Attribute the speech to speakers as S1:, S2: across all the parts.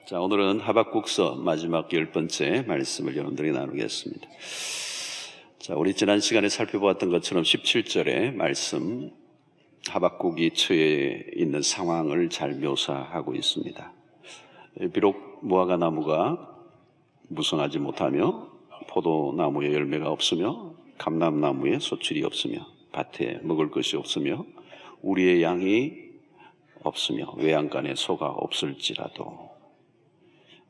S1: 자, 오늘은 하박국서 마지막 10번째 말씀을 여러분들이 나누겠습니다. 자, 우리 지난 시간에 살펴보았던 것처럼 17절의 말씀, 하박국이 처해 있는 상황을 잘 묘사하고 있습니다. 비록 무화과 나무가 무성하지 못하며 포도나무에 열매가 없으며 감람나무에 소출이 없으며 밭에 먹을 것이 없으며 우리의 양이 없으며 외양간에 소가 없을지라도,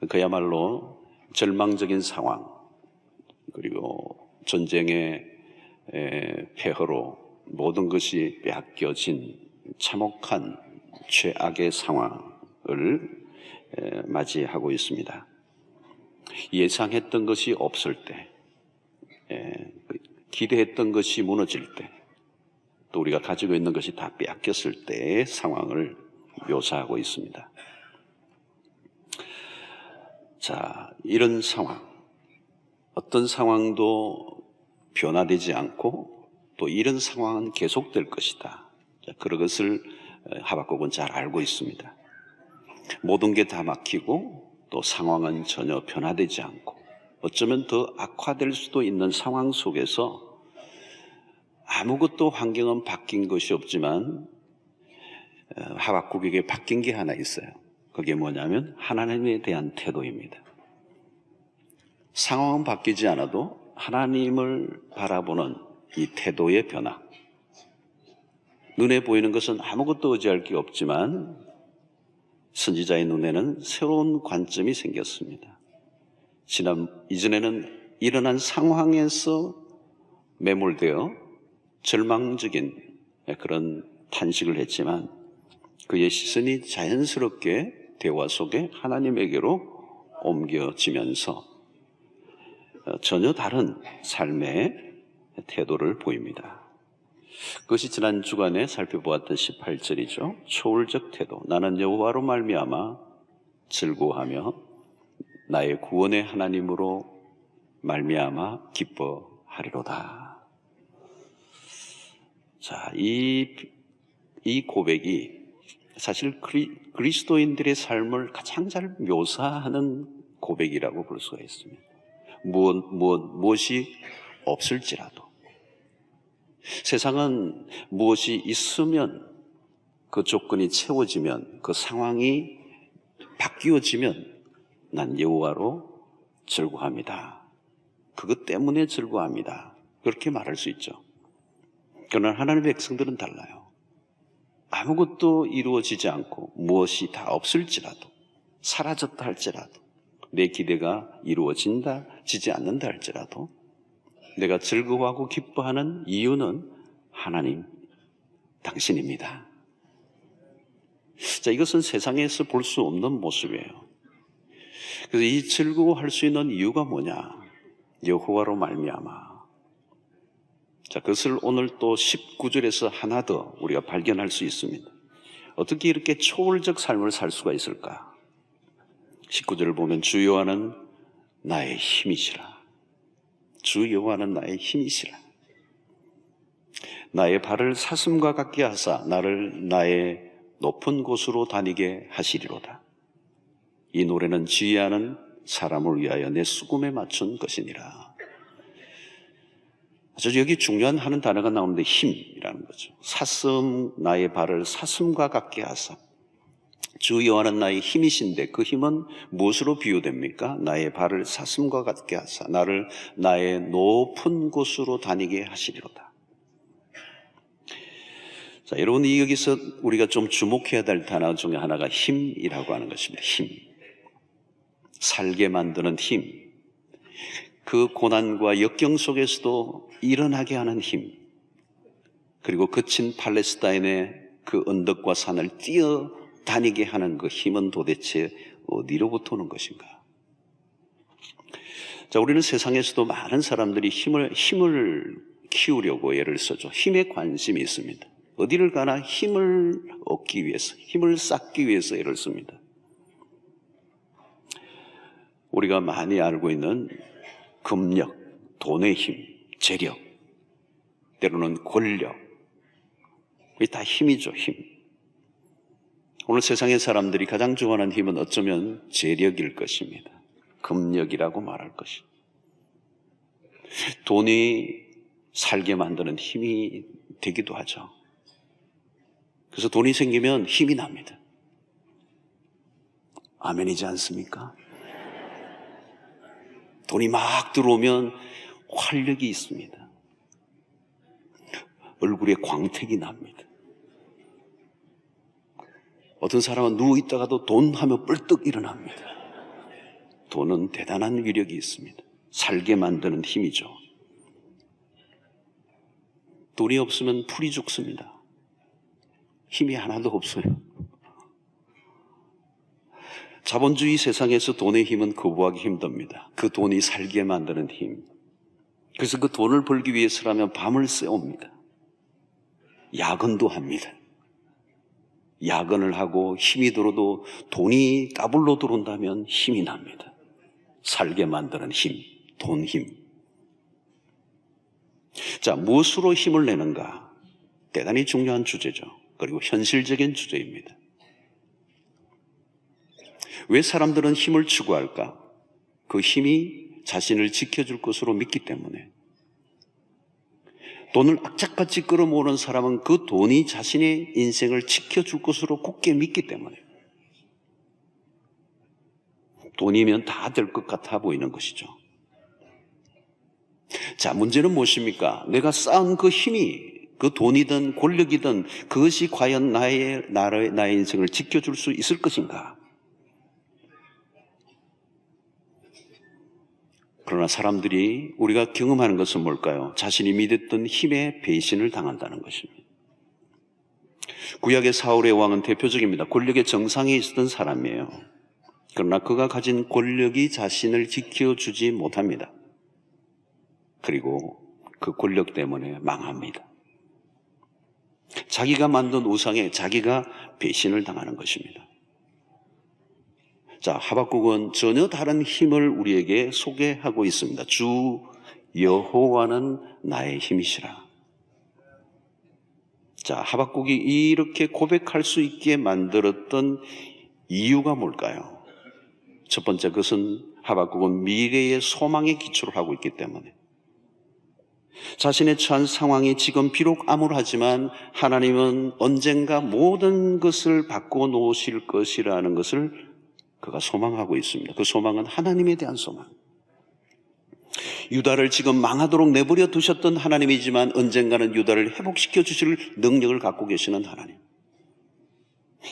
S1: 그야말로 절망적인 상황, 그리고 전쟁의 폐허로 모든 것이 빼앗겨진 참혹한 최악의 상황을 맞이하고 있습니다. 예상했던 것이 없을 때, 기대했던 것이 무너질 때, 또 우리가 가지고 있는 것이 다 빼앗겼을 때의 상황을 묘사하고 있습니다. 자, 이런 상황, 어떤 상황도 변화되지 않고 또 이런 상황은 계속될 것이다. 자, 그런 것을 하박국은 잘 알고 있습니다. 모든 게 다 막히고 또 상황은 전혀 변화되지 않고 어쩌면 더 악화될 수도 있는 상황 속에서 아무것도 환경은 바뀐 것이 없지만 하박국에게 바뀐 게 하나 있어요. 그게 뭐냐면 하나님에 대한 태도입니다. 상황은 바뀌지 않아도 하나님을 바라보는 이 태도의 변화. 눈에 보이는 것은 아무것도 의지할 게 없지만 선지자의 눈에는 새로운 관점이 생겼습니다. 이전에는 일어난 상황에서 매몰되어 절망적인 그런 탄식을 했지만 그의 시선이 자연스럽게 대화 속에 하나님에게로 옮겨지면서 전혀 다른 삶의 태도를 보입니다. 그것이 지난 주간에 살펴보았던 18절이죠. 초월적 태도. 나는 여호와로 말미암아 즐거워하며 나의 구원의 하나님으로 말미암아 기뻐하리로다. 자, 이 고백이 사실 그리스도인들의 삶을 가장 잘 묘사하는 고백이라고 볼 수가 있습니다. 무엇이 없을지라도, 세상은 무엇이 있으면 그 조건이 채워지면, 그 상황이 바뀌어지면 난 여호와로 즐거워합니다. 그것 때문에 즐거워합니다. 그렇게 말할 수 있죠. 그러나 하나님의 백성들은 달라요. 아무것도 이루어지지 않고 무엇이 다 없을지라도, 사라졌다 할지라도, 내 기대가 이루어진다, 지지 않는다 할지라도 내가 즐거워하고 기뻐하는 이유는 하나님, 당신입니다. 자, 이것은 세상에서 볼 수 없는 모습이에요. 그래서 이 즐거워할 수 있는 이유가 뭐냐? 여호와로 말미암아. 자, 그것을 오늘 또 19절에서 하나 더 우리가 발견할 수 있습니다. 어떻게 이렇게 초월적 삶을 살 수가 있을까? 19절을 보면 주 여호와는 나의 힘이시라. 주 여호와는 나의 힘이시라. 나의 발을 사슴과 같게 하사 나를 나의 높은 곳으로 다니게 하시리로다. 이 노래는 지혜하는 사람을 위하여 내 수금에 맞춘 것이니라. 여기 중요한 하는 단어가 나오는데 힘이라는 거죠. 나의 발을 사슴과 같게 하사. 주 여호와는 나의 힘이신데 그 힘은 무엇으로 비유됩니까? 나의 발을 사슴과 같게 하사 나를 나의 높은 곳으로 다니게 하시리로다. 자, 여러분, 여기서 우리가 좀 주목해야 될 단어 중에 하나가 힘이라고 하는 것입니다. 힘. 살게 만드는 힘. 그 고난과 역경 속에서도 일어나게 하는 힘. 그리고 거친 팔레스타인의 그 언덕과 산을 뛰어다니게 하는 그 힘은 도대체 어디로부터 오는 것인가? 자, 우리는 세상에서도 많은 사람들이 힘을 키우려고 애를 써죠. 힘에 관심이 있습니다. 어디를 가나 힘을 얻기 위해서, 힘을 쌓기 위해서 애를 씁니다. 우리가 많이 알고 있는 금력, 돈의 힘, 재력, 때로는 권력, 이게 다 힘이죠, 힘. 오늘 세상의 사람들이 가장 좋아하는 힘은 어쩌면 재력일 것입니다. 금력이라고 말할 것이. 돈이 살게 만드는 힘이 되기도 하죠. 그래서 돈이 생기면 힘이 납니다. 아멘이지 않습니까? 돈이 막 들어오면 활력이 있습니다. 얼굴에 광택이 납니다. 어떤 사람은 누워있다가도 돈 하면 뻘떡 일어납니다. 돈은 대단한 위력이 있습니다. 살게 만드는 힘이죠. 돈이 없으면 풀이 죽습니다. 힘이 하나도 없어요. 자본주의 세상에서 돈의 힘은 거부하기 힘듭니다. 그 돈이 살게 만드는 힘. 그래서 그 돈을 벌기 위해서라면 밤을 새웁니다. 야근도 합니다. 야근을 하고 힘이 들어도 돈이 따블로 들어온다면 힘이 납니다. 살게 만드는 힘, 돈 힘. 자, 무엇으로 힘을 내는가? 대단히 중요한 주제죠. 그리고 현실적인 주제입니다. 왜 사람들은 힘을 추구할까? 그 힘이 자신을 지켜줄 것으로 믿기 때문에. 돈을 악착같이 끌어모으는 사람은 그 돈이 자신의 인생을 지켜줄 것으로 굳게 믿기 때문에. 돈이면 다 될 것 같아 보이는 것이죠. 자, 문제는 무엇입니까? 내가 쌓은 그 힘이, 그 돈이든 권력이든 그것이 과연 나의 인생을 지켜줄 수 있을 것인가? 그러나 사람들이 우리가 경험하는 것은 뭘까요? 자신이 믿었던 힘에 배신을 당한다는 것입니다. 구약의 사울의 왕은 대표적입니다. 권력의 정상에 있었던 사람이에요. 그러나 그가 가진 권력이 자신을 지켜주지 못합니다. 그리고 그 권력 때문에 망합니다. 자기가 만든 우상에 자기가 배신을 당하는 것입니다. 자, 하박국은 전혀 다른 힘을 우리에게 소개하고 있습니다. 주 여호와는 나의 힘이시라. 자, 하박국이 이렇게 고백할 수 있게 만들었던 이유가 뭘까요? 첫 번째, 그것은 하박국은 미래의 소망에 기초를 하고 있기 때문에. 자신의 처한 상황이 지금 비록 암울하지만 하나님은 언젠가 모든 것을 바꿔 놓으실 것이라는 것을 그가 소망하고 있습니다. 그 소망은 하나님에 대한 소망. 유다를 지금 망하도록 내버려 두셨던 하나님이지만 언젠가는 유다를 회복시켜 주실 능력을 갖고 계시는 하나님.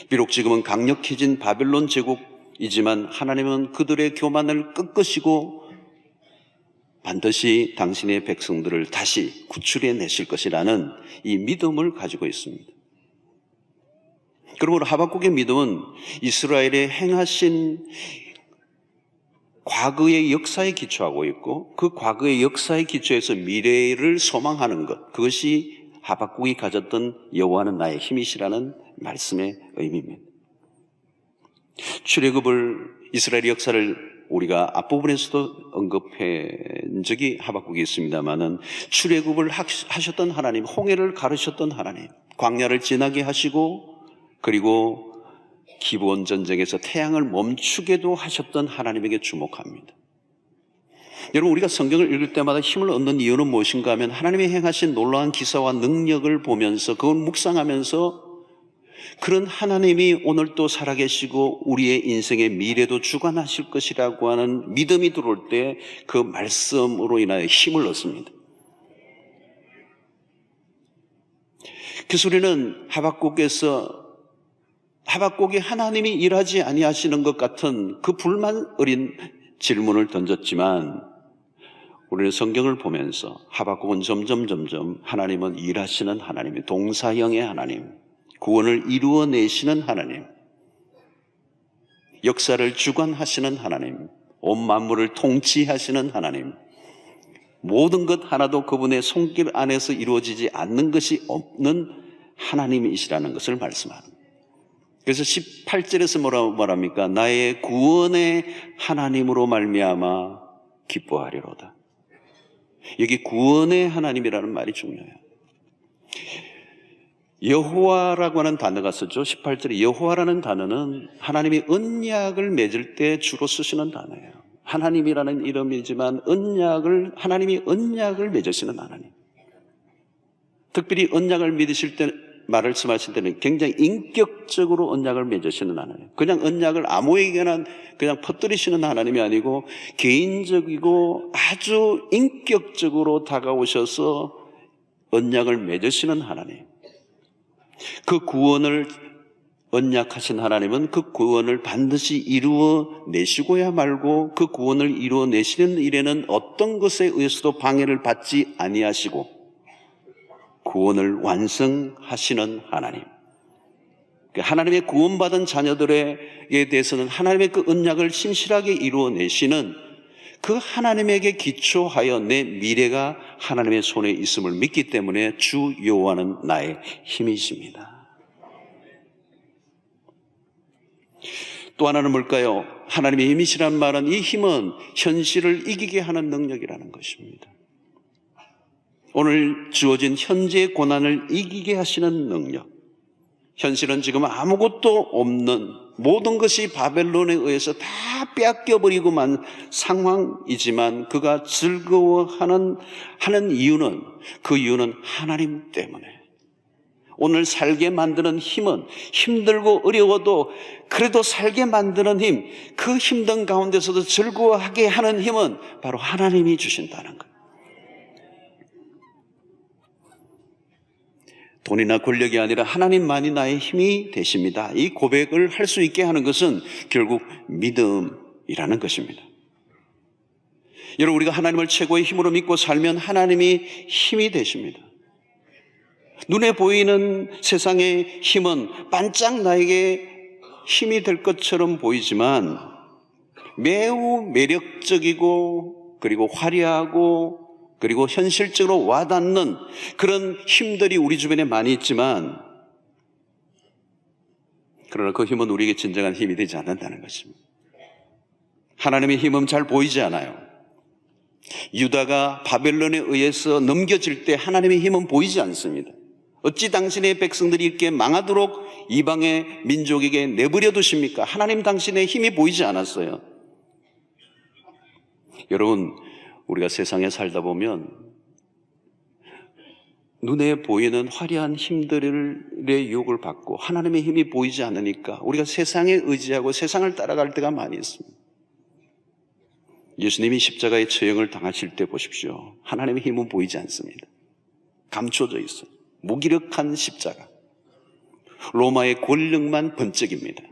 S1: 비록 지금은 강력해진 바벨론 제국이지만 하나님은 그들의 교만을 꺾으시고 반드시 당신의 백성들을 다시 구출해 내실 것이라는 이 믿음을 가지고 있습니다. 그러므로 하박국의 믿음은 이스라엘의 행하신 과거의 역사에 기초하고 있고 그 과거의 역사에 기초해서 미래를 소망하는 것, 그것이 하박국이 가졌던 여호와는 나의 힘이시라는 말씀의 의미입니다. 출애굽을 이스라엘의 역사를 우리가 앞부분에서도 언급한 적이 하박국이 있습니다마는 출애굽을 하셨던 하나님, 홍해를 가르셨던 하나님, 광야를 지나게 하시고 그리고 기브온 전쟁에서 태양을 멈추게도 하셨던 하나님에게 주목합니다. 여러분, 우리가 성경을 읽을 때마다 힘을 얻는 이유는 무엇인가 하면 하나님이 행하신 놀라운 기사와 능력을 보면서 그걸 묵상하면서 그런 하나님이 오늘 또 살아계시고 우리의 인생의 미래도 주관하실 것이라고 하는 믿음이 들어올 때 그 말씀으로 인하여 힘을 얻습니다. 그래서 우리는 하박국이 하나님이 일하지 아니하시는 것 같은 그 불만 어린 질문을 던졌지만 우리는 성경을 보면서 하박국은 점점 하나님은 일하시는 하나님, 동사형의 하나님, 구원을 이루어내시는 하나님, 역사를 주관하시는 하나님, 온 만물을 통치하시는 하나님, 모든 것 하나도 그분의 손길 안에서 이루어지지 않는 것이 없는 하나님이시라는 것을 말씀합니다. 그래서 18절에서 뭐라고 말합니까? 나의 구원의 하나님으로 말미암아 기뻐하리로다. 여기 구원의 하나님이라는 말이 중요해요. 여호와라고 하는 단어가 쓰죠. 18절에 여호와라는 단어는 하나님이 언약을 맺을 때 주로 쓰시는 단어예요. 하나님이라는 이름이지만 하나님이 언약을 맺으시는 하나님. 특별히 언약을 믿으실 때, 말씀하실 때는 굉장히 인격적으로 언약을 맺으시는 하나님. 그냥 언약을 아무에게나 그냥 퍼뜨리시는 하나님이 아니고 개인적이고 아주 인격적으로 다가오셔서 언약을 맺으시는 하나님. 그 구원을 언약하신 하나님은 그 구원을 반드시 이루어내시고야 말고 그 구원을 이루어내시는 일에는 어떤 것에 의해서도 방해를 받지 아니하시고 구원을 완성하시는 하나님. 하나님의 구원받은 자녀들에 대해서는 하나님의 그 언약을 신실하게 이루어내시는 그 하나님에게 기초하여 내 미래가 하나님의 손에 있음을 믿기 때문에 주 여호와는 나의 힘이십니다. 또 하나는 뭘까요? 하나님의 힘이시란 말은 이 힘은 현실을 이기게 하는 능력이라는 것입니다. 오늘 주어진 현재의 고난을 이기게 하시는 능력. 현실은 지금 아무것도 없는 모든 것이 바벨론에 의해서 다 빼앗겨버리고만 상황이지만 그가 즐거워하는 이유는 그 이유는 하나님 때문에. 오늘 살게 만드는 힘은 힘들고 어려워도 그래도 살게 만드는 힘, 그 힘든 가운데서도 즐거워하게 하는 힘은 바로 하나님이 주신다는 거예요. 돈이나 권력이 아니라 하나님만이 나의 힘이 되십니다. 이 고백을 할 수 있게 하는 것은 결국 믿음이라는 것입니다. 여러분, 우리가 하나님을 최고의 힘으로 믿고 살면 하나님이 힘이 되십니다. 눈에 보이는 세상의 힘은 반짝 나에게 힘이 될 것처럼 보이지만 매우 매력적이고 그리고 화려하고 그리고 현실적으로 와닿는 그런 힘들이 우리 주변에 많이 있지만 그러나 그 힘은 우리에게 진정한 힘이 되지 않는다는 것입니다. 하나님의 힘은 잘 보이지 않아요. 유다가 바벨론에 의해서 넘겨질 때 하나님의 힘은 보이지 않습니다. 어찌 당신의 백성들이 이렇게 망하도록 이방의 민족에게 내버려 두십니까? 하나님 당신의 힘이 보이지 않았어요. 여러분, 우리가 세상에 살다 보면 눈에 보이는 화려한 힘들의 유혹을 받고 하나님의 힘이 보이지 않으니까 우리가 세상에 의지하고 세상을 따라갈 때가 많이 있습니다. 예수님이 십자가의 처형을 당하실 때 보십시오. 하나님의 힘은 보이지 않습니다. 감춰져 있어요. 무기력한 십자가. 로마의 권력만 번쩍입니다.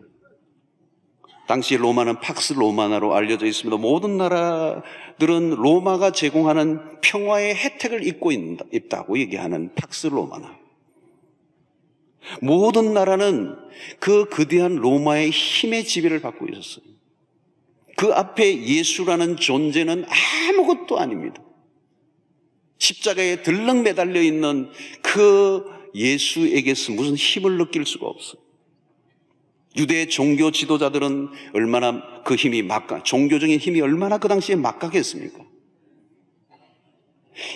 S1: 당시 로마는 팍스 로마나로 알려져 있습니다. 모든 나라들은 로마가 제공하는 평화의 혜택을 입고 있다고 얘기하는 팍스 로마나. 모든 나라는 그 거대한 로마의 힘의 지배를 받고 있었어요. 그 앞에 예수라는 존재는 아무것도 아닙니다. 십자가에 들렁 매달려 있는 그 예수에게서 무슨 힘을 느낄 수가 없어요. 유대 종교 지도자들은 얼마나 그 힘이 종교적인 힘이 얼마나 그 당시에 막강했습니까?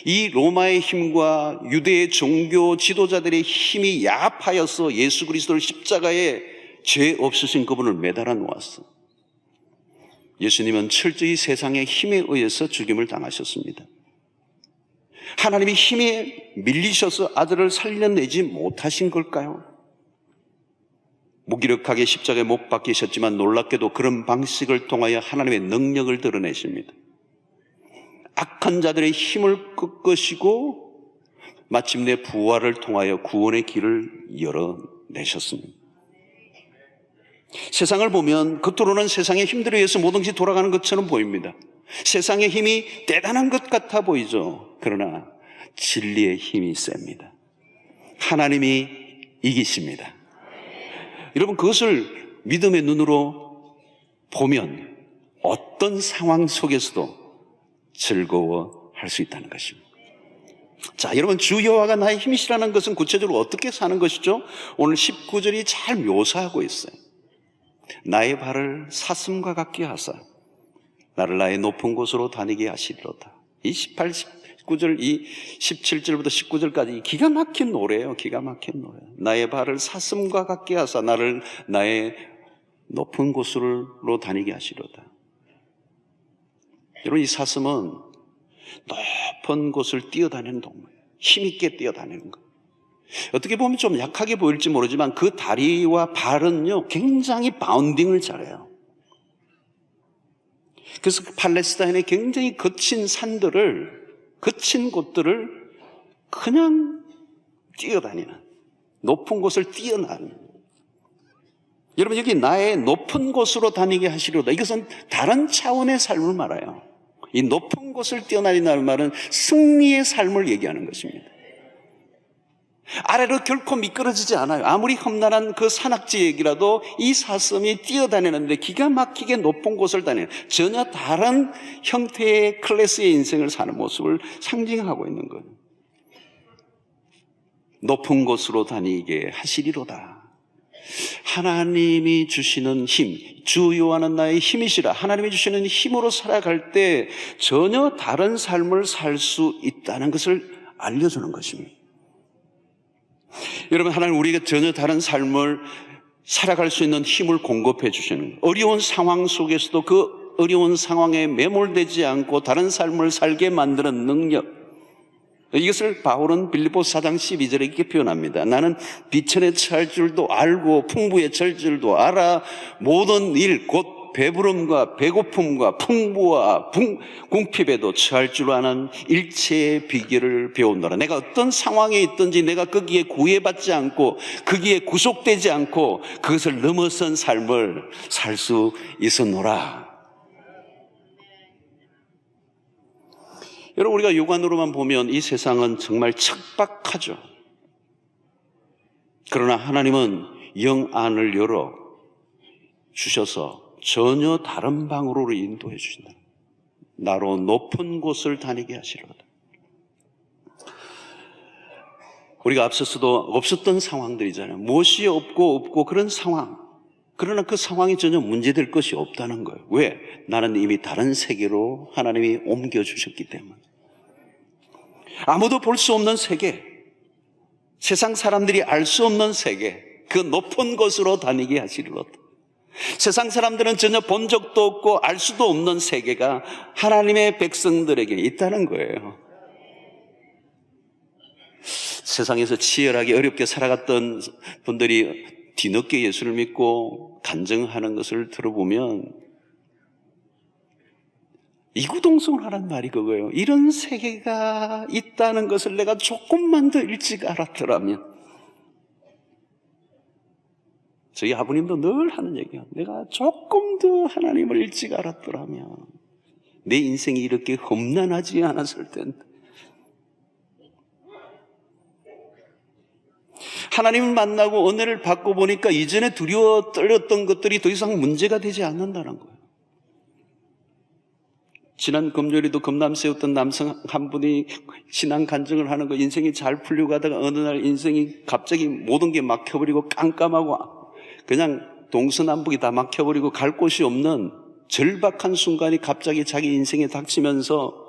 S1: 이 로마의 힘과 유대의 종교 지도자들의 힘이 야합하여서 예수 그리스도를 십자가에 죄 없으신 그분을 매달아 놓았어. 예수님은 철저히 세상의 힘에 의해서 죽임을 당하셨습니다. 하나님이 힘에 밀리셔서 아들을 살려내지 못하신 걸까요? 무기력하게 십자가에 못 박히셨지만 놀랍게도 그런 방식을 통하여 하나님의 능력을 드러내십니다. 악한 자들의 힘을 꺾으시고 마침내 부활을 통하여 구원의 길을 열어내셨습니다. 세상을 보면 겉으로는 세상의 힘들에 의해서 모든 것이 돌아가는 것처럼 보입니다. 세상의 힘이 대단한 것 같아 보이죠. 그러나 진리의 힘이 셉니다. 하나님이 이기십니다. 여러분, 그것을 믿음의 눈으로 보면 어떤 상황 속에서도 즐거워할 수 있다는 것입니다. 자, 여러분, 주 여호와가 나의 힘이시라는 것은 구체적으로 어떻게 사는 것이죠? 오늘 19절이 잘 묘사하고 있어요. 나의 발을 사슴과 같게 하사 나를 나의 높은 곳으로 다니게 하시리로다. 이 19절, 이 17절부터 19절까지 기가 막힌 노래예요. 기가 막힌 노래. 나의 발을 사슴과 같게 하사 나를 나의 높은 곳으로 다니게 하시로다. 여러분, 이 사슴은 높은 곳을 뛰어다니는 동물이에요. 힘있게 뛰어다니는 거. 어떻게 보면 좀 약하게 보일지 모르지만 그 다리와 발은요 굉장히 바운딩을 잘해요. 그래서 팔레스타인의 굉장히 거친 산들을, 거친 곳들을 그냥 뛰어다니는, 높은 곳을 뛰어나는. 여러분, 여기 나의 높은 곳으로 다니게 하시려다, 이것은 다른 차원의 삶을 말해요. 이 높은 곳을 뛰어다닌다는 말은 승리의 삶을 얘기하는 것입니다. 아래로 결코 미끄러지지 않아요. 아무리 험난한 그 산악지역이라도 이 사슴이 뛰어다니는데 기가 막히게 높은 곳을 다니는, 전혀 다른 형태의 클래스의 인생을 사는 모습을 상징하고 있는 거예요. 높은 곳으로 다니게 하시리로다. 하나님이 주시는 힘, 주 여호와는 나의 힘이시라. 하나님이 주시는 힘으로 살아갈 때 전혀 다른 삶을 살 수 있다는 것을 알려주는 것입니다. 여러분, 하나님 우리에게 전혀 다른 삶을 살아갈 수 있는 힘을 공급해 주시는 거예요. 어려운 상황 속에서도 그 어려운 상황에 매몰되지 않고 다른 삶을 살게 만드는 능력, 이것을 바울은 빌립보서 4장 12절에 이렇게 표현합니다. 나는 비천에 처할 줄도 알고 풍부에 처할 줄도 알아. 모든 일 곧 배부름과 배고픔과 풍부와 궁핍에도 처할 줄 아는 일체의 비결을 배운노라. 내가 어떤 상황에 있든지 내가 거기에 구애받지 않고 거기에 구속되지 않고 그것을 넘어선 삶을 살 수 있었노라. 여러분, 우리가 육안으로만 보면 이 세상은 정말 척박하죠. 그러나 하나님은 영안을 열어 주셔서 전혀 다른 방으로 인도해 주신다. 나로 높은 곳을 다니게 하시려다. 우리가 앞서서도 없었던 상황들이잖아요. 무엇이 없고 그런 상황. 그러나 그 상황이 전혀 문제될 것이 없다는 거예요. 왜? 나는 이미 다른 세계로 하나님이 옮겨주셨기 때문에. 아무도 볼 수 없는 세계, 세상 사람들이 알 수 없는 세계, 그 높은 곳으로 다니게 하시리로다. 세상 사람들은 전혀 본 적도 없고 알 수도 없는 세계가 하나님의 백성들에게 있다는 거예요. 세상에서 치열하게 어렵게 살아갔던 분들이 뒤늦게 예수를 믿고 간증하는 것을 들어보면 이구동성하라는 말이 그거예요. 이런 세계가 있다는 것을 내가 조금만 더 일찍 알았더라면. 저희 아버님도 늘 하는 얘기야. 내가 조금 더 하나님을 일찍 알았더라면 내 인생이 이렇게 험난하지 않았을 텐데. 하나님을 만나고 은혜를 받고 보니까 이전에 두려워 떨렸던 것들이 더 이상 문제가 되지 않는다는 거예요. 지난 금요일에도 금남새였던 남성 한 분이 신앙 간증을 하는 거, 인생이 잘 풀리고 가다가 어느 날 인생이 갑자기 모든 게 막혀버리고 깜깜하고 그냥 동서남북이 다 막혀버리고 갈 곳이 없는 절박한 순간이 갑자기 자기 인생에 닥치면서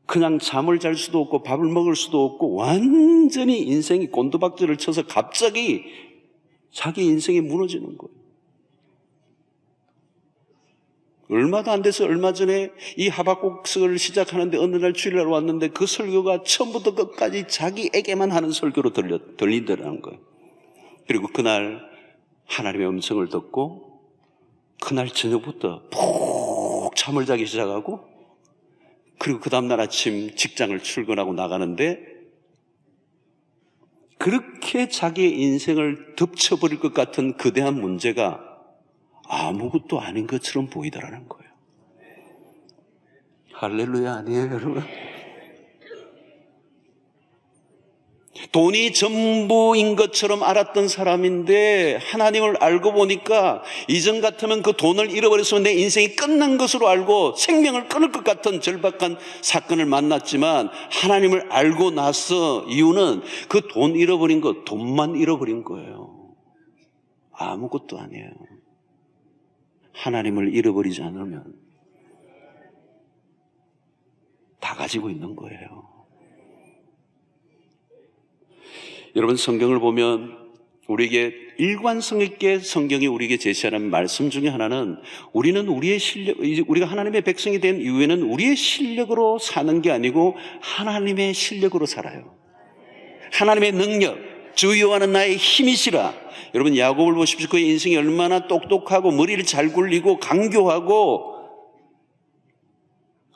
S1: 그냥 잠을 잘 수도 없고 밥을 먹을 수도 없고 완전히 인생이 곤두박질을 쳐서 갑자기 자기 인생이 무너지는 거예요. 얼마도 안 돼서 얼마 전에 이 하박국서를 시작하는데 어느 날 주일날 왔는데 그 설교가 처음부터 끝까지 자기에게만 하는 설교로 들리더라는 거예요. 그리고 그날 하나님의 음성을 듣고 그날 저녁부터 푹 잠을 자기 시작하고, 그리고 그 다음날 아침 직장을 출근하고 나가는데 그렇게 자기의 인생을 덮쳐버릴 것 같은 거대한 문제가 아무것도 아닌 것처럼 보이더라는 거예요. 할렐루야 아니에요, 여러분? 돈이 전부인 것처럼 알았던 사람인데 하나님을 알고 보니까 이전 같으면 그 돈을 잃어버렸으면 내 인생이 끝난 것으로 알고 생명을 끊을 것 같은 절박한 사건을 만났지만, 하나님을 알고 나서 이유는 그 돈 잃어버린 거, 돈만 잃어버린 거예요. 아무것도 아니에요. 하나님을 잃어버리지 않으면 다 다 가지고 있는 거예요. 여러분, 성경을 보면 우리에게 일관성 있게 성경이 우리에게 제시하는 말씀 중에 하나는 우리는 우리의 실력, 우리가 하나님의 백성이 된 이후에는 우리의 실력으로 사는 게 아니고 하나님의 실력으로 살아요. 하나님의 능력, 주 여호와는 나의 힘이시라. 여러분, 야곱을 보십시오. 그의 인생이 얼마나 똑똑하고 머리를 잘 굴리고 강교하고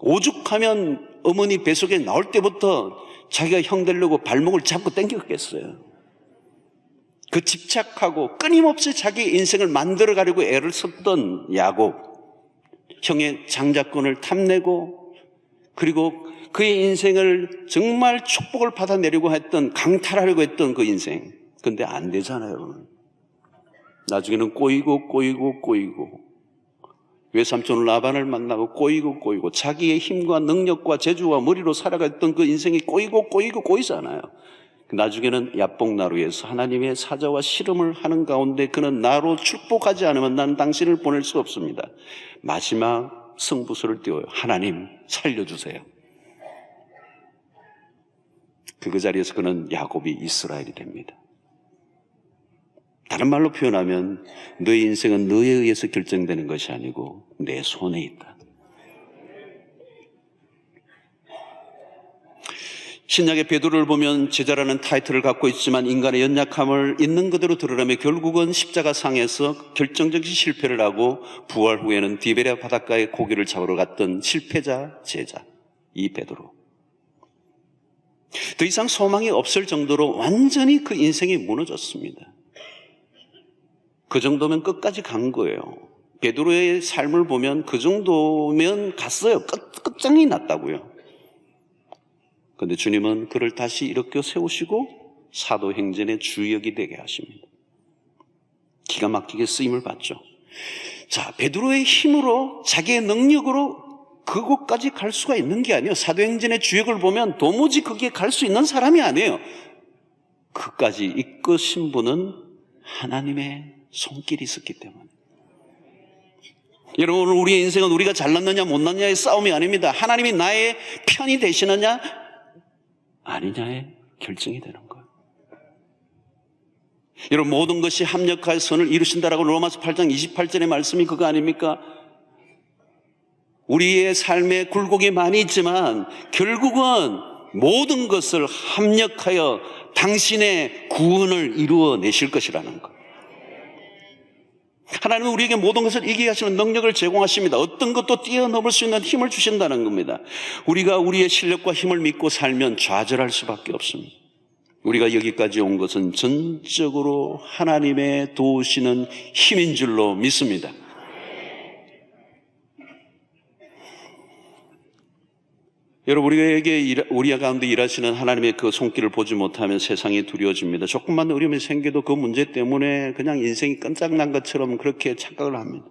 S1: 오죽하면 어머니 뱃속에 나올 때부터 자기가 형 되려고 발목을 잡고 당겼겠어요. 그 집착하고 끊임없이 자기 인생을 만들어가려고 애를 썼던 야곱, 형의 장자권을 탐내고 그리고 그의 인생을 정말 축복을 받아내려고 했던, 강탈하려고 했던 그 인생. 근데 안 되잖아요, 여러분. 나중에는 꼬이고 외삼촌 라반을 만나고 꼬이고 자기의 힘과 능력과 재주와 머리로 살아갔던 그 인생이 꼬이잖아요. 나중에는 야복나루에서 하나님의 사자와 씨름을 하는 가운데 그는 나로 축복하지 않으면 나는 당신을 보낼 수 없습니다. 마지막 승부수를 띄워요. 하나님 살려주세요. 그 자리에서 그는 야곱이 이스라엘이 됩니다. 다른 말로 표현하면 너의 인생은 너에 의해서 결정되는 것이 아니고 내 손에 있다. 신약의 베드로를 보면 제자라는 타이틀을 갖고 있지만 인간의 연약함을 있는 그대로 드러내며 결국은 십자가상에서 결정적인 실패를 하고 부활 후에는 디베랴 바닷가에 고기를 잡으러 갔던 실패자 제자, 이 베드로. 더 이상 소망이 없을 정도로 완전히 그 인생이 무너졌습니다. 그 정도면 끝까지 간 거예요. 베드로의 삶을 보면 그 정도면 갔어요. 끝장이 났다고요. 그런데 주님은 그를 다시 일으켜 세우시고 사도행전의 주역이 되게 하십니다. 기가 막히게 쓰임을 받죠. 자, 베드로의 힘으로, 자기의 능력으로 그곳까지 갈 수가 있는 게 아니에요. 사도행전의 주역을 보면 도무지 거기에 갈 수 있는 사람이 아니에요. 그까지 이끄신 분은 하나님의 손길이 있었기 때문에. 여러분, 우리의 인생은 우리가 잘났느냐 못났느냐의 싸움이 아닙니다. 하나님이 나의 편이 되시느냐 아니냐의 결정이 되는 거예요. 여러분, 모든 것이 합력하여 선을 이루신다라고 로마서 8장 28절의 말씀이 그거 아닙니까? 우리의 삶에 굴곡이 많이 있지만 결국은 모든 것을 합력하여 당신의 구원을 이루어내실 것이라는 것. 하나님은 우리에게 모든 것을 이기게 하시는 능력을 제공하십니다. 어떤 것도 뛰어넘을 수 있는 힘을 주신다는 겁니다. 우리가 우리의 실력과 힘을 믿고 살면 좌절할 수밖에 없습니다. 우리가 여기까지 온 것은 전적으로 하나님의 도우시는 힘인 줄로 믿습니다. 여러분, 우리 가운데 일하시는 하나님의 그 손길을 보지 못하면 세상이 두려워집니다. 조금만 어려움이 생겨도 그 문제 때문에 그냥 인생이 깜짝난 것처럼 그렇게 착각을 합니다.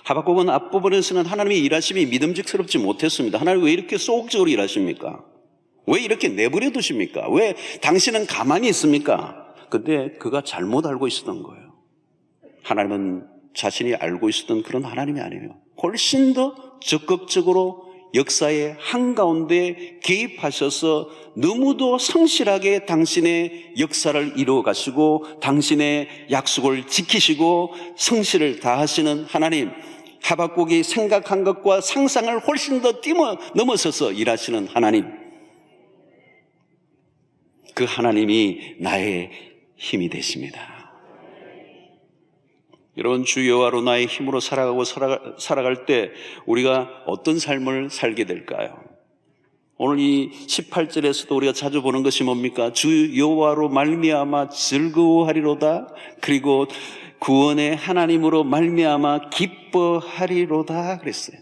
S1: 하박국은 앞부분에서는 하나님의 일하심이 믿음직스럽지 못했습니다. 하나님 왜 이렇게 소극적으로 일하십니까? 왜 이렇게 내버려 두십니까? 왜 당신은 가만히 있습니까? 근데 그가 잘못 알고 있었던 거예요. 하나님은 자신이 알고 있었던 그런 하나님이 아니에요. 훨씬 더 적극적으로 역사의 한가운데 개입하셔서 너무도 성실하게 당신의 역사를 이루어 가시고 당신의 약속을 지키시고 성실을 다하시는 하나님, 하박국이 생각한 것과 상상을 훨씬 더 넘어서서 일하시는 하나님, 그 하나님이 나의 힘이 되십니다. 여러분, 주 여호와로 나의 힘으로 살아갈 때 우리가 어떤 삶을 살게 될까요? 오늘 이 18절에서도 우리가 자주 보는 것이 뭡니까? 주 여호와로 말미암아 즐거워하리로다. 그리고 구원의 하나님으로 말미암아 기뻐하리로다 그랬어요.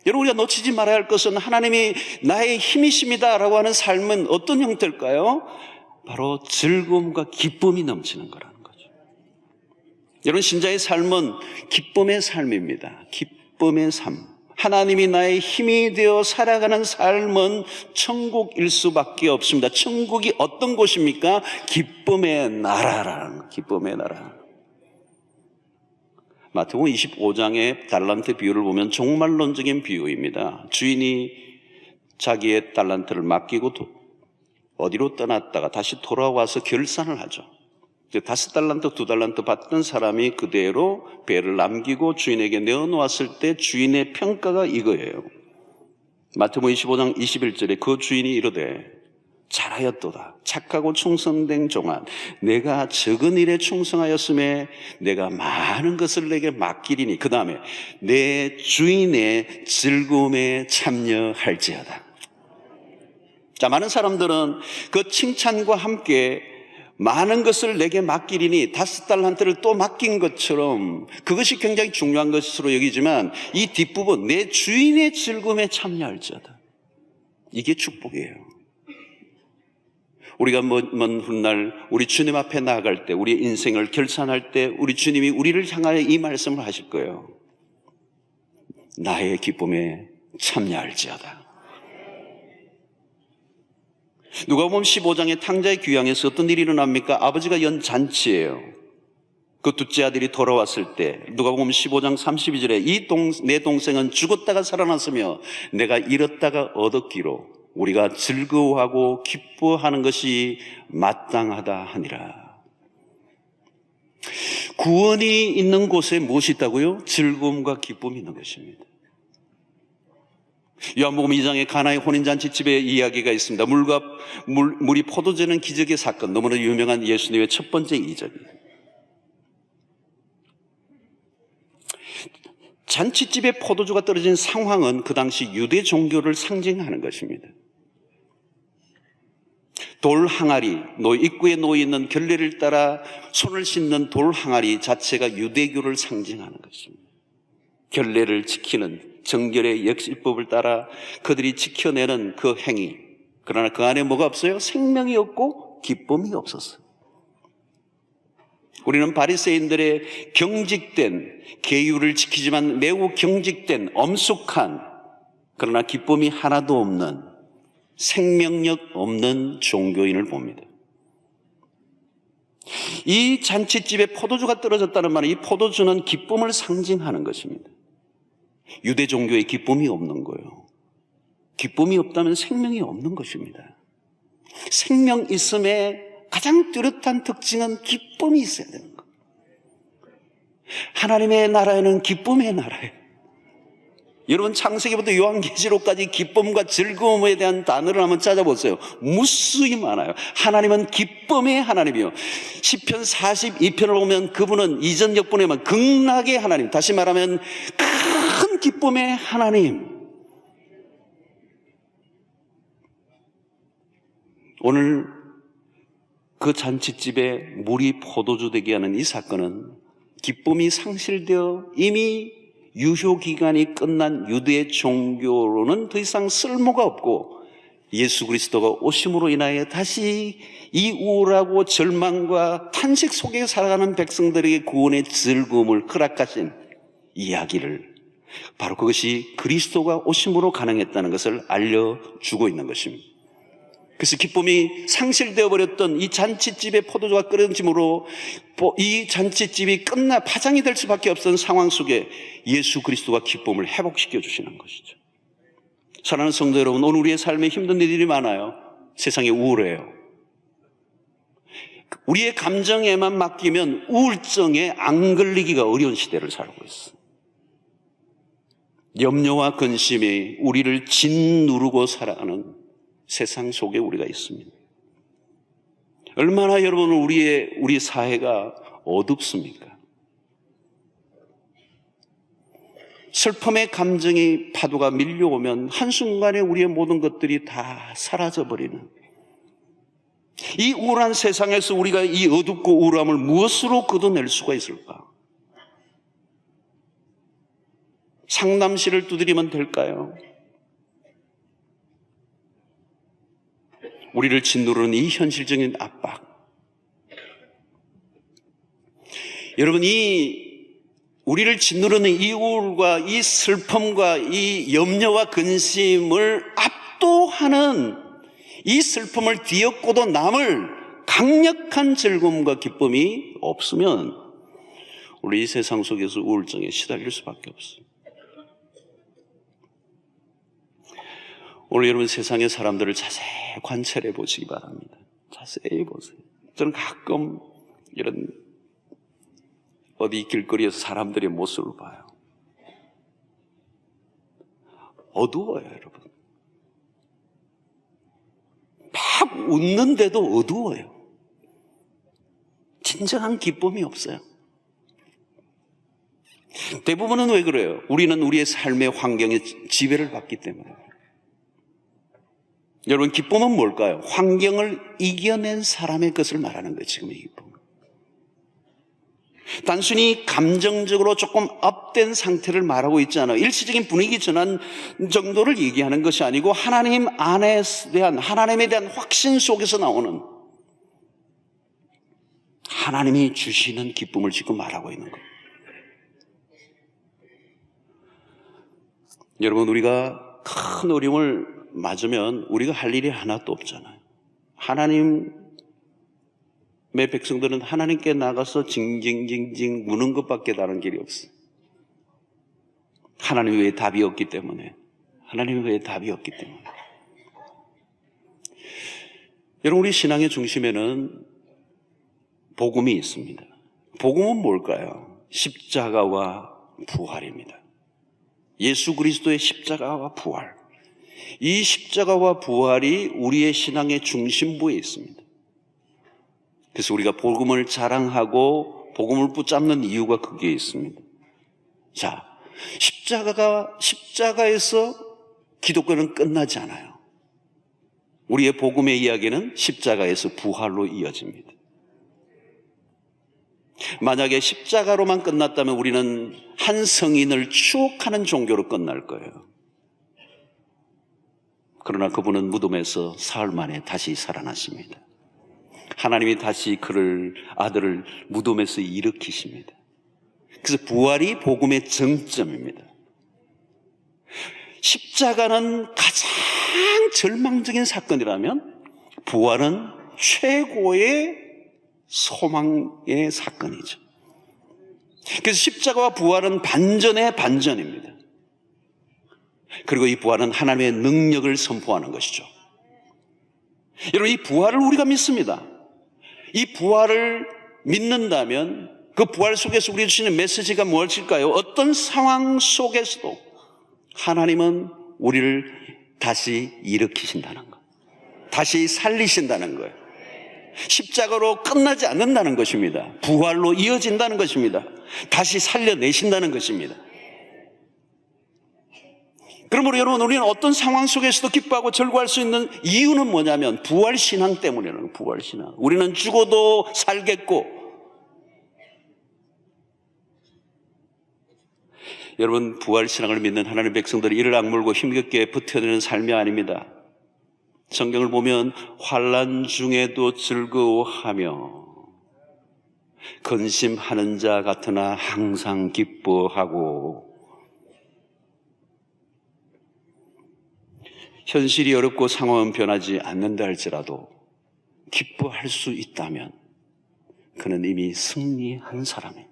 S1: 여러분, 우리가 놓치지 말아야 할 것은 하나님이 나의 힘이십니다라고 하는 삶은 어떤 형태일까요? 바로 즐거움과 기쁨이 넘치는 거라는 거죠. 여러분, 신자의 삶은 기쁨의 삶입니다. 기쁨의 삶. 하나님이 나의 힘이 되어 살아가는 삶은 천국일 수밖에 없습니다. 천국이 어떤 곳입니까? 기쁨의 나라라는 거예요. 기쁨의 나라. 마태복음 25장의 달란트 비유를 보면 종말론적인 비유입니다. 주인이 자기의 달란트를 맡기고 어디로 떠났다가 다시 돌아와서 결산을 하죠. 5달란트, 2달란트 받던 사람이 그대로 배를 남기고 주인에게 내어놓았을 때 주인의 평가가 이거예요. 마태복음 25장 21절에 그 주인이 이르되 잘하였도다. 착하고 충성된 종아, 내가 적은 일에 충성하였음에 내가 많은 것을 내게 맡기리니 그 다음에 내 주인의 즐거움에 참여할지어다. 자, 많은 사람들은 그 칭찬과 함께 많은 것을 내게 맡기리니 5달란트를 또 맡긴 것처럼 그것이 굉장히 중요한 것으로 여기지만 이 뒷부분 내 주인의 즐거움에 참여할지어다. 이게 축복이에요. 우리가 먼 훗날 우리 주님 앞에 나아갈 때, 우리의 인생을 결산할 때 우리 주님이 우리를 향하여 이 말씀을 하실 거예요. 나의 기쁨에 참여할지어다. 누가복음 15장의 탕자의 귀향에서 어떤 일이 일어납니까? 아버지가 연 잔치예요. 그 둘째 아들이 돌아왔을 때 누가복음 15장 32절에 내 동생은 죽었다가 살아났으며 내가 잃었다가 얻었기로 우리가 즐거워하고 기뻐하는 것이 마땅하다 하니라. 구원이 있는 곳에 무엇이 있다고요? 즐거움과 기쁨이 있는 것입니다. 요한복음 2장에 가나의 혼인잔치집의 이야기가 있습니다. 물이 포도되는 기적의 사건, 너무나 유명한 예수님의 첫 번째 이적입니다. 잔치집에 포도주가 떨어진 상황은 그 당시 유대 종교를 상징하는 것입니다. 돌 항아리, 입구에 놓여있는 결례를 따라 손을 씻는 돌 항아리 자체가 유대교를 상징하는 것입니다. 결례를 지키는 정결의 역시법을 따라 그들이 지켜내는 그 행위. 그러나 그 안에 뭐가 없어요? 생명이 없고 기쁨이 없었어요. 우리는 바리새인들의 경직된 계율을 지키지만 매우 경직된 엄숙한 그러나 기쁨이 하나도 없는 생명력 없는 종교인을 봅니다. 이 잔치집에 포도주가 떨어졌다는 말은 이 포도주는 기쁨을 상징하는 것입니다. 유대 종교에 기쁨이 없는 거예요. 기쁨이 없다면 생명이 없는 것입니다. 생명 있음의 가장 뚜렷한 특징은 기쁨이 있어야 되는 거예요. 하나님의 나라에는 기쁨의 나라예요. 여러분 창세기부터 요한계시록까지 기쁨과 즐거움에 대한 단어를 한번 찾아보세요. 무수히 많아요. 하나님은 기쁨의 하나님이요. 시편 42편을 보면 그분은 이전 역분에만 극락의 하나님, 다시 말하면 큰 기쁨의 하나님. 오늘 그 잔치집에 물이 포도주 되게 하는 이 사건은 기쁨이 상실되어 이미 유효기간이 끝난 유대 종교로는 더 이상 쓸모가 없고 예수 그리스도가 오심으로 인하여 다시 이 우울하고 절망과 탄식 속에 살아가는 백성들에게 구원의 즐거움을 허락하신 이야기를, 바로 그것이 그리스도가 오심으로 가능했다는 것을 알려주고 있는 것입니다. 그래서 기쁨이 상실되어 버렸던 이 잔치집에 포도주가 끓여짐으로 이 잔치집이 파장이 될 수밖에 없었던 상황 속에 예수 그리스도가 기쁨을 회복시켜 주시는 것이죠. 사랑하는 성도 여러분, 오늘 우리의 삶에 힘든 일들이 많아요. 세상이 우울해요. 우리의 감정에만 맡기면 우울증에 안 걸리기가 어려운 시대를 살고 있어요. 염려와 근심이 우리를 짓누르고 살아가는 세상 속에 우리가 있습니다. 얼마나 여러분 우리 사회가 어둡습니까? 슬픔의 감정이 파도가 밀려오면 한순간에 우리의 모든 것들이 다 사라져버리는 이 우울한 세상에서 우리가 이 어둡고 우울함을 무엇으로 걷어낼 수가 있을까? 상담실을 두드리면 될까요? 우리를 짓누르는 이 현실적인 압박. 여러분, 우리를 짓누르는 이 우울과 이 슬픔과 이 염려와 근심을 압도하는 이 슬픔을 뒤엎고도 남을 강력한 즐거움과 기쁨이 없으면 우리 이 세상 속에서 우울증에 시달릴 수밖에 없어요. 오늘 여러분 세상의 사람들을 자세히 관찰해 보시기 바랍니다. 자세히 보세요. 저는 가끔 이런 어디 길거리에서 사람들의 모습을 봐요. 어두워요, 여러분. 막 웃는데도 어두워요. 진정한 기쁨이 없어요. 대부분은 왜 그래요? 우리는 우리의 삶의 환경에 지배를 받기 때문에. 여러분, 기쁨은 뭘까요? 환경을 이겨낸 사람의 것을 말하는 거예요, 지금의 기쁨. 단순히 감정적으로 조금 업된 상태를 말하고 있지 않아요. 일시적인 분위기 전환 정도를 얘기하는 것이 아니고 하나님 안에 대한, 하나님에 대한 확신 속에서 나오는 하나님이 주시는 기쁨을 지금 말하고 있는 거예요. 여러분, 우리가 큰 어려움을 맞으면 우리가 할 일이 하나도 없잖아요. 하나님의 백성들은 하나님께 나가서 징징징징 무는 것밖에 다른 길이 없어요. 하나님 외에 답이 없기 때문에. 하나님 외에 답이 없기 때문에. 여러분, 우리 신앙의 중심에는 복음이 있습니다. 복음은 뭘까요? 십자가와 부활입니다. 예수 그리스도의 십자가와 부활. 이 십자가와 부활이 우리의 신앙의 중심부에 있습니다. 그래서 우리가 복음을 자랑하고 복음을 붙잡는 이유가 거기에 있습니다. 자, 십자가에서 기독교는 끝나지 않아요. 우리의 복음의 이야기는 십자가에서 부활로 이어집니다. 만약에 십자가로만 끝났다면 우리는 한 성인을 추억하는 종교로 끝날 거예요. 그러나 그분은 무덤에서 사흘 만에 다시 살아나십니다. 하나님이 다시 그를, 아들을 무덤에서 일으키십니다. 그래서 부활이 복음의 정점입니다. 십자가는 가장 절망적인 사건이라면 부활은 최고의 소망의 사건이죠. 그래서 십자가와 부활은 반전의 반전입니다. 그리고 이 부활은 하나님의 능력을 선포하는 것이죠. 여러분, 이 부활을 우리가 믿습니다. 이 부활을 믿는다면 그 부활 속에서 우리에게 주시는 메시지가 무엇일까요? 어떤 상황 속에서도 하나님은 우리를 다시 일으키신다는 것, 다시 살리신다는 거예요. 십자가로 끝나지 않는다는 것입니다. 부활로 이어진다는 것입니다. 다시 살려내신다는 것입니다. 그러므로 여러분, 우리는 어떤 상황 속에서도 기뻐하고 즐거워할 수 있는 이유는 뭐냐면 부활신앙 때문이라는 거예요. 부활신앙. 우리는 죽어도 살겠고. 여러분, 부활신앙을 믿는 하나님의 백성들이 이를 악물고 힘겹게 버텨내는 삶이 아닙니다. 성경을 보면 환난 중에도 즐거워하며 근심하는 자 같으나 항상 기뻐하고. 현실이 어렵고 상황은 변하지 않는다 할지라도 기뻐할 수 있다면 그는 이미 승리한 사람이에요.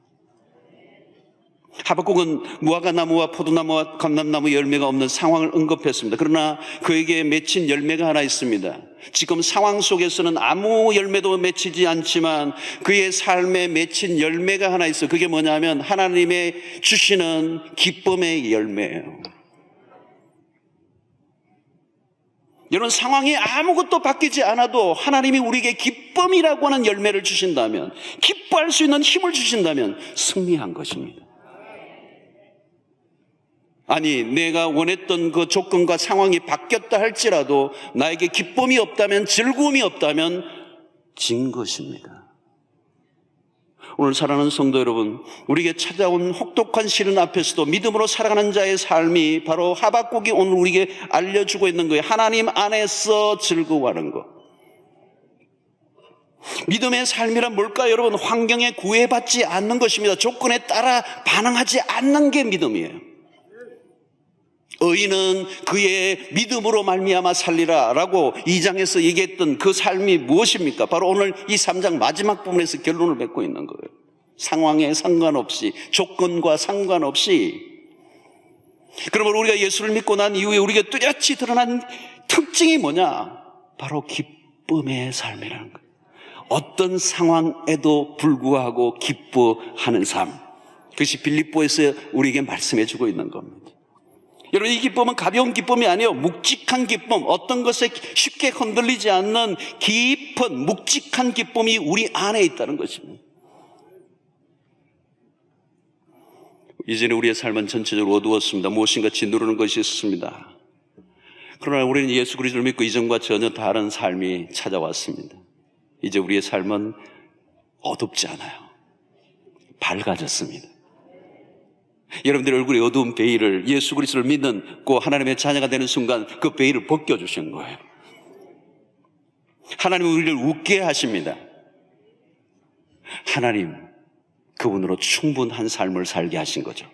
S1: 하박국은 무화과나무와 포도나무와 감람나무 열매가 없는 상황을 언급했습니다. 그러나 그에게 맺힌 열매가 하나 있습니다. 지금 상황 속에서는 아무 열매도 맺히지 않지만 그의 삶에 맺힌 열매가 하나 있어요. 그게 뭐냐면 하나님의 주시는 기쁨의 열매예요. 여러분, 상황이 아무것도 바뀌지 않아도 하나님이 우리에게 기쁨이라고 하는 열매를 주신다면, 기뻐할 수 있는 힘을 주신다면 승리한 것입니다. 아니, 내가 원했던 그 조건과 상황이 바뀌었다 할지라도 나에게 기쁨이 없다면, 즐거움이 없다면 진 것입니다. 오늘 사랑하는 성도 여러분, 우리에게 찾아온 혹독한 시련 앞에서도 믿음으로 살아가는 자의 삶이 바로 하박국이 오늘 우리에게 알려주고 있는 거예요. 하나님 안에서 즐거워하는 것. 믿음의 삶이란 뭘까요? 여러분, 환경에 구애받지 않는 것입니다. 조건에 따라 반응하지 않는 게 믿음이에요. 의인은 그의 믿음으로 말미암아 살리라 라고 2장에서 얘기했던 그 삶이 무엇입니까? 바로 오늘 이 3장 마지막 부분에서 결론을 맺고 있는 거예요. 상황에 상관없이, 조건과 상관없이. 그러면 우리가 예수를 믿고 난 이후에 우리가 뚜렷이 드러난 특징이 뭐냐? 바로 기쁨의 삶이라는 거예요. 어떤 상황에도 불구하고 기뻐하는 삶. 그것이 빌립보에서 우리에게 말씀해 주고 있는 겁니다. 여러분, 이 기쁨은 가벼운 기쁨이 아니에요. 묵직한 기쁨, 어떤 것에 쉽게 흔들리지 않는 깊은 묵직한 기쁨이 우리 안에 있다는 것입니다. 이제는 우리의 삶은 전체적으로 어두웠습니다. 무엇인가 짓누르는 것이 있었습니다. 그러나 우리는 예수 그리스도를 믿고 이전과 전혀 다른 삶이 찾아왔습니다. 이제 우리의 삶은 어둡지 않아요. 밝아졌습니다. 여러분들의 얼굴에 어두운 베일을, 예수 그리스도를 믿고 하나님의 자녀가 되는 순간 그 베일을 벗겨주신 거예요. 하나님은 우리를 웃게 하십니다. 하나님, 그분으로 충분한 삶을 살게 하신 거죠.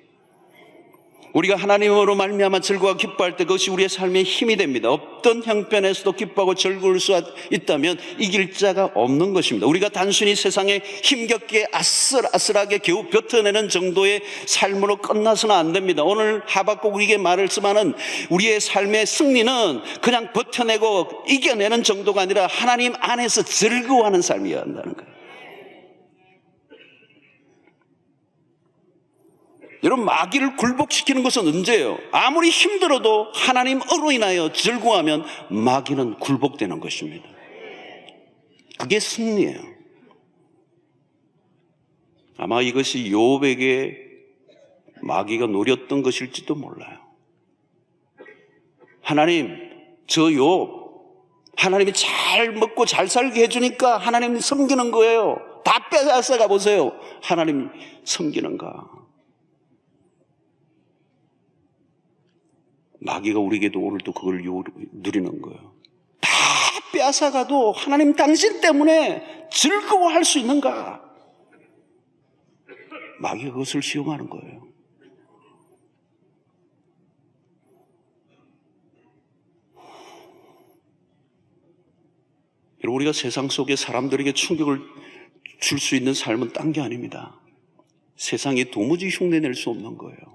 S1: 우리가 하나님으로 말미암아 즐거워 기뻐할 때 그것이 우리의 삶의 힘이 됩니다. 어떤 형편에서도 기뻐하고 즐거울 수 있다면 이길 자가 없는 것입니다. 우리가 단순히 세상에 힘겹게 아슬아슬하게 겨우 버텨내는 정도의 삶으로 끝나서는 안 됩니다. 오늘 하박국 우리에게 말씀하는 우리의 삶의 승리는 그냥 버텨내고 이겨내는 정도가 아니라 하나님 안에서 즐거워하는 삶이어야 한다는 거예요. 여러분, 마귀를 굴복시키는 것은 언제예요? 아무리 힘들어도 하나님으로 인하여 즐거워하면 마귀는 굴복되는 것입니다. 그게 승리예요. 아마 이것이 욥에게 마귀가 노렸던 것일지도 몰라요. 하나님, 저 욥 하나님이 잘 먹고 잘 살게 해주니까 하나님 섬기는 거예요. 다 빼앗아가 보세요. 하나님 섬기는가? 마귀가 우리에게도 오늘도 그걸 누리는 거예요. 다 빼앗아가도 하나님 당신 때문에 즐거워할 수 있는가? 마귀가 그것을 시험하는 거예요. 여러분, 우리가 세상 속에 사람들에게 충격을 줄 수 있는 삶은 딴 게 아닙니다. 세상이 도무지 흉내낼 수 없는 거예요.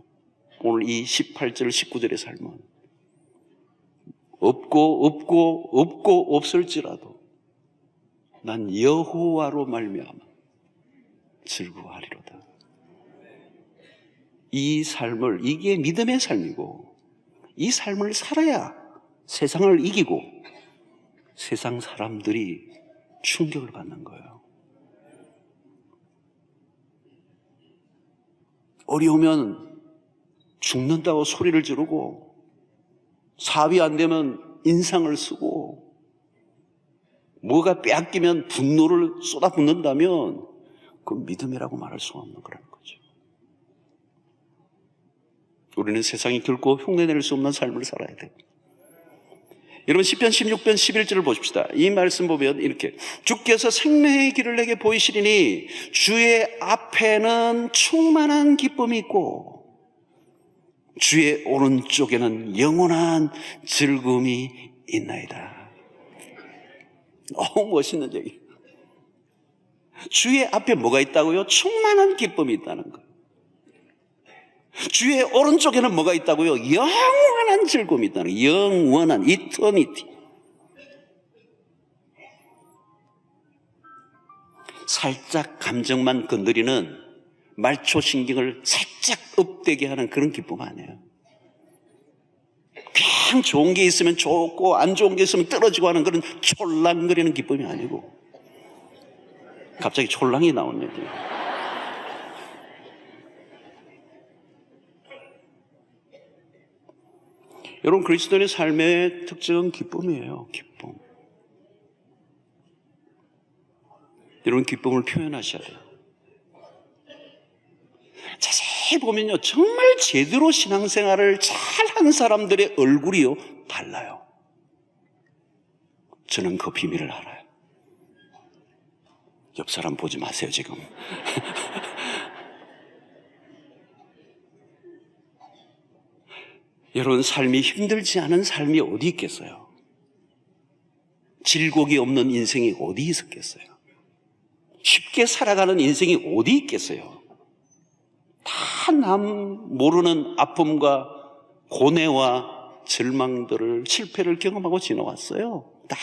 S1: 오늘 이 18절 19절의 삶은 없고 없을지라도 난 여호와로 말미암아 즐거워하리로다. 이 삶을, 이게 믿음의 삶이고 이 삶을 살아야 세상을 이기고 세상 사람들이 충격을 받는 거예요. 어려우면 죽는다고 소리를 지르고 사업이 안 되면 인상을 쓰고 뭐가 빼앗기면 분노를 쏟아붓는다면 그건 믿음이라고 말할 수가 없는 거라는 거죠. 우리는 세상이 결코 흉내낼 수 없는 삶을 살아야 돼요. 여러분, 시편 16편 11절을 보십시다. 이 말씀 보면 이렇게, 주께서 생명의 길을 내게 보이시리니 주의 앞에는 충만한 기쁨이 있고 주의 오른쪽에는 영원한 즐거움이 있나이다. 너무 멋있는 얘기. 주의 앞에 뭐가 있다고요? 충만한 기쁨이 있다는 거예요. 주의 오른쪽에는 뭐가 있다고요? 영원한 즐거움이 있다는 거예요. 영원한 이터니티. 살짝 감정만 건드리는 말초신경을 살짝 업되게 하는 그런 기쁨 아니에요. 그냥 좋은 게 있으면 좋고 안 좋은 게 있으면 떨어지고 하는 그런 촐랑거리는 기쁨이 아니고. 갑자기 촐랑이 나오네요. 여러분, 그리스도인의 삶의 특징은 기쁨이에요. 기쁨. 여러분, 기쁨을 표현하셔야 돼요. 자세히 보면요, 정말 제대로 신앙생활을 잘한 사람들의 얼굴이요 달라요. 저는 그 비밀을 알아요. 옆 사람 보지 마세요 지금. 여러분, 삶이 힘들지 않은 삶이 어디 있겠어요? 질곡이 없는 인생이 어디 있었겠어요? 쉽게 쉽게 살아가는 인생이 어디 있겠어요? 다 남 모르는 아픔과 고뇌와 절망들을, 실패를 경험하고 지나왔어요. 다.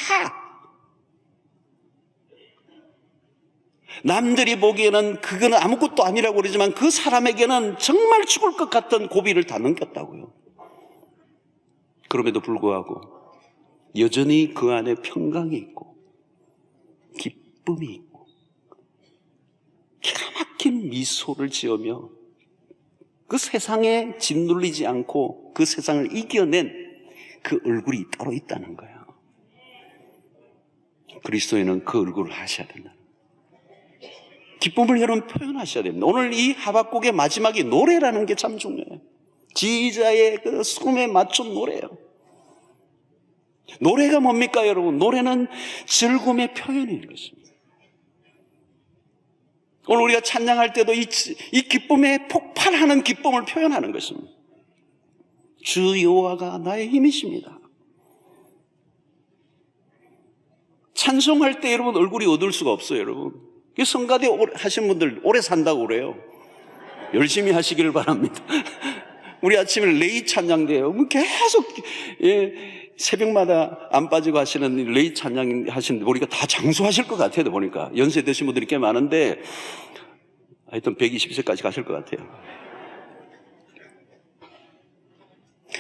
S1: 남들이 보기에는 그거는 아무것도 아니라고 그러지만 그 사람에게는 정말 죽을 것 같던 고비를 다 넘겼다고요. 그럼에도 불구하고 여전히 그 안에 평강이 있고 기쁨이 있고 기가 막힌 미소를 지으며 그 세상에 짓눌리지 않고 그 세상을 이겨낸 그 얼굴이 따로 있다는 거예요. 그리스도인은 그 얼굴을 하셔야 된다. 기쁨을 여러분 표현하셔야 됩니다. 오늘 이 하박국의 마지막이 노래라는 게 참 중요해요. 지휘자의 그 숨에 맞춘 노래예요. 노래가 뭡니까 여러분? 노래는 즐거움의 표현인 것입니다. 오늘 우리가 찬양할 때도 이 기쁨에 폭발하는 기쁨을 표현하는 것입니다. 주 여호와가 나의 힘이십니다. 찬송할 때 여러분 얼굴이 어두울 수가 없어요. 여러분 성가대 하신 분들 오래 산다고 그래요. 열심히 하시길 바랍니다. 우리 아침에 레이 찬양대요. 계속 새벽마다 안 빠지고 하시는 레이 찬양 하시는데 우리가 다 장수하실 것 같아요. 보니까 연세 드신 분들이 꽤 많은데 하여튼 120세까지 가실 것 같아요.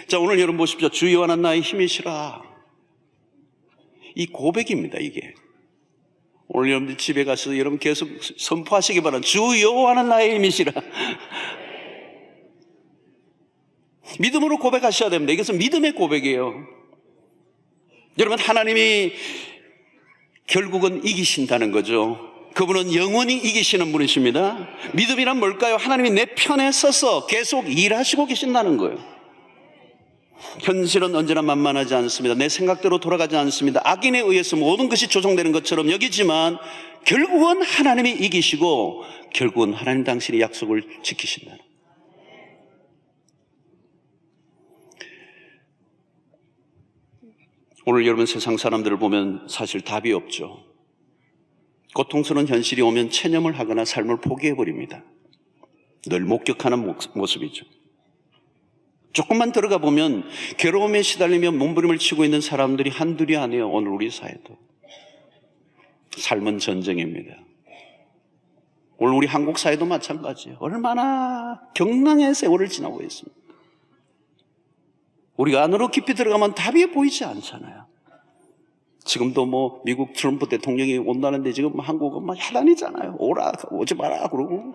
S1: 자, 오늘 여러분 보십시오. 주 여호와는 나의 힘이시라. 이 고백입니다. 이게 오늘 여러분들 집에 가서 여러분 계속 선포하시기 바랍니다. 주 여호와는 나의 힘이시라. 믿음으로 고백하셔야 됩니다. 이것은 믿음의 고백이에요. 여러분 하나님이 결국은 이기신다는 거죠. 그분은 영원히 이기시는 분이십니다. 믿음이란 뭘까요? 하나님이 내 편에 서서 계속 일하시고 계신다는 거예요. 현실은 언제나 만만하지 않습니다. 내 생각대로 돌아가지 않습니다. 악인에 의해서 모든 것이 조정되는 것처럼 여기지만 결국은 하나님이 이기시고 결국은 하나님 당신의 약속을 지키신다는 거예요. 오늘 여러분 세상 사람들을 보면 사실 답이 없죠. 고통스러운 현실이 오면 체념을 하거나 삶을 포기해버립니다. 늘 목격하는 모습이죠. 조금만 들어가 보면 괴로움에 시달리며 몸부림을 치고 있는 사람들이 한둘이 아니에요. 오늘 우리 사회도. 삶은 전쟁입니다. 오늘 우리 한국 사회도 마찬가지예요. 얼마나 경랑의 세월을 지나고 있습니다. 우리가 안으로 깊이 들어가면 답이 보이지 않잖아요. 지금도 미국 트럼프 대통령이 온다는데 지금 한국은 야단이잖아요. 오라, 오지 마라 그러고.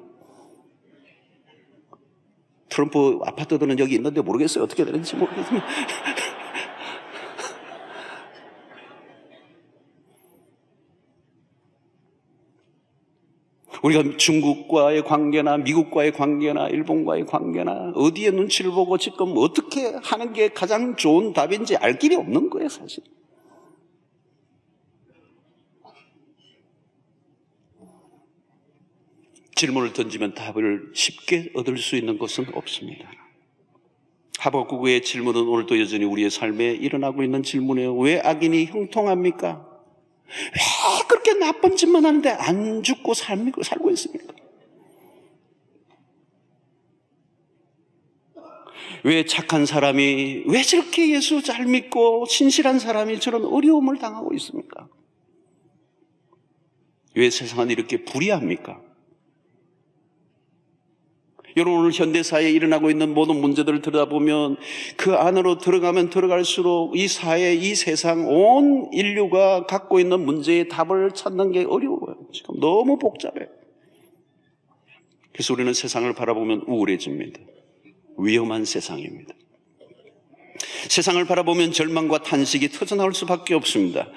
S1: 트럼프 아파트들은 여기 있는데 모르겠어요. 어떻게 되는지 모르겠어요. 우리가 중국과의 관계나 미국과의 관계나 일본과의 관계나 어디에 눈치를 보고 지금 어떻게 하는 게 가장 좋은 답인지 알 길이 없는 거예요, 사실. 질문을 던지면 답을 쉽게 얻을 수 있는 것은 없습니다. 하박국의 질문은 오늘도 여전히 우리의 삶에 일어나고 있는 질문이에요. 왜 악인이 형통합니까? 왜 그렇게 나쁜 짓만 하는데 안 죽고 살고 있습니까? 왜 착한 사람이, 왜 저렇게 예수 잘 믿고 신실한 사람이 저런 어려움을 당하고 있습니까? 왜 세상은 이렇게 불의합니까? 여러분 오늘 현대사회에 일어나고 있는 모든 문제들을 들여다보면 그 안으로 들어가면 들어갈수록 이 사회, 이 세상, 온 인류가 갖고 있는 문제의 답을 찾는 게 어려워요. 지금 너무 복잡해요. 그래서 우리는 세상을 바라보면 우울해집니다. 위험한 세상입니다. 세상을 바라보면 절망과 탄식이 터져나올 수밖에 없습니다.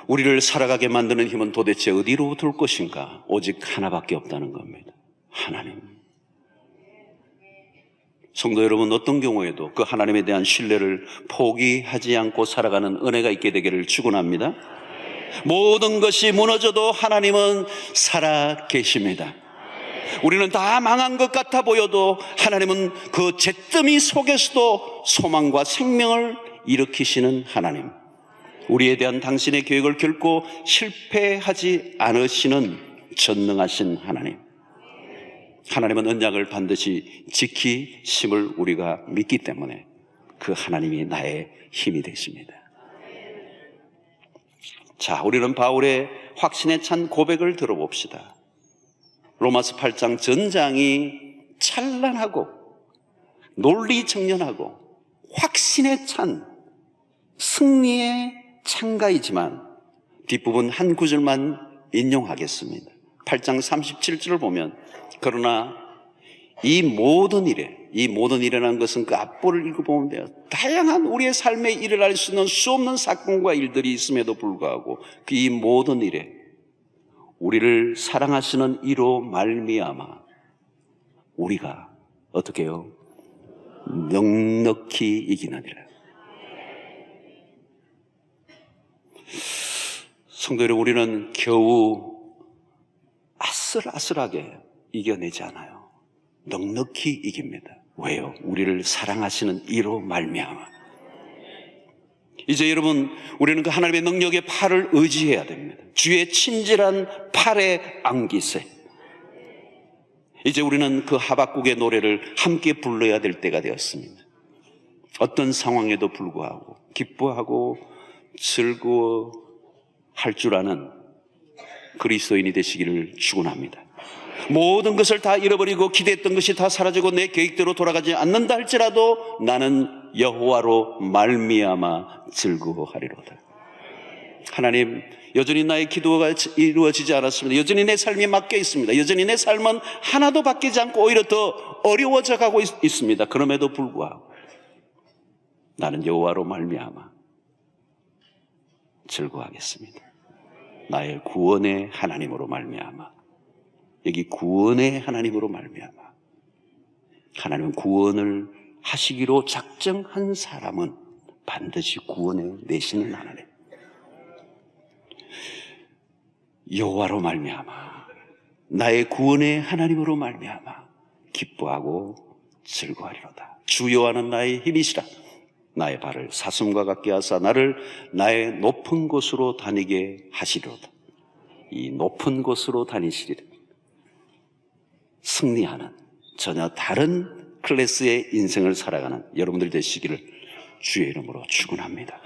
S1: 우리를 살아가게 만드는 힘은 도대체 어디로 둘 것인가? 오직 하나밖에 없다는 겁니다. 하나님. 성도 여러분, 어떤 경우에도 그 하나님에 대한 신뢰를 포기하지 않고 살아가는 은혜가 있게 되기를 축원합니다. 모든 것이 무너져도 하나님은 살아 계십니다. 우리는 다 망한 것 같아 보여도 하나님은 그 잿더미 속에서도 소망과 생명을 일으키시는 하나님. 우리에 대한 당신의 계획을 결코 실패하지 않으시는 전능하신 하나님. 하나님은 언약을 반드시 지키심을 우리가 믿기 때문에 그 하나님이 나의 힘이 되십니다. 자, 우리는 바울의 확신에 찬 고백을 들어봅시다. 로마서 8장 전장이 찬란하고 논리정연하고 확신에 찬 승리의 창가이지만 뒷부분 한 구절만 인용하겠습니다. 8장 37절을 보면 그러나 이 모든 일이라는 것은 그 앞부를 읽어보면 돼요. 다양한 우리의 삶에 일어날 수 있는 수없는 사건과 일들이 있음에도 불구하고 그 이 모든 일에 우리를 사랑하시는 이로 말미암아 우리가 어떻게 해요? 넉넉히 이기느니라. 성도 여러분, 우리는 겨우 아슬아슬하게 이겨내지 않아요. 넉넉히 이깁니다. 왜요? 우리를 사랑하시는 이로 말미암아. 이제 여러분, 우리는 그 하나님의 능력의 팔을 의지해야 됩니다. 주의 친절한 팔에 안기세. 이제 우리는 그 하박국의 노래를 함께 불러야 될 때가 되었습니다. 어떤 상황에도 불구하고 기뻐하고 즐거워할 줄 아는 그리스도인이 되시기를 축원합니다. 모든 것을 다 잃어버리고 기대했던 것이 다 사라지고 내 계획대로 돌아가지 않는다 할지라도 나는 여호와로 말미암아 즐거워하리로다. 하나님, 여전히 나의 기도가 이루어지지 않았습니다. 여전히 내 삶이 막혀 있습니다. 여전히 내 삶은 하나도 바뀌지 않고 오히려 더 어려워져 가고 있습니다. 그럼에도 불구하고 나는 여호와로 말미암아 즐거워하겠습니다. 나의 구원의 하나님으로 말미암아. 여기 구원의 하나님으로 말미암아. 하나님은 구원을 하시기로 작정한 사람은 반드시 구원해 내시는 하나님. 여호와로 말미암아 나의 구원의 하나님으로 말미암아 기뻐하고 즐거워하리로다. 주 여호와는 나의 힘이시라. 나의 발을 사슴과 같게 하사 나를 나의 높은 곳으로 다니게 하시리로다. 이 높은 곳으로 다니시리라. 승리하는 전혀 다른 클래스의 인생을 살아가는 여러분들 되시기를 주의 이름으로 축원합니다.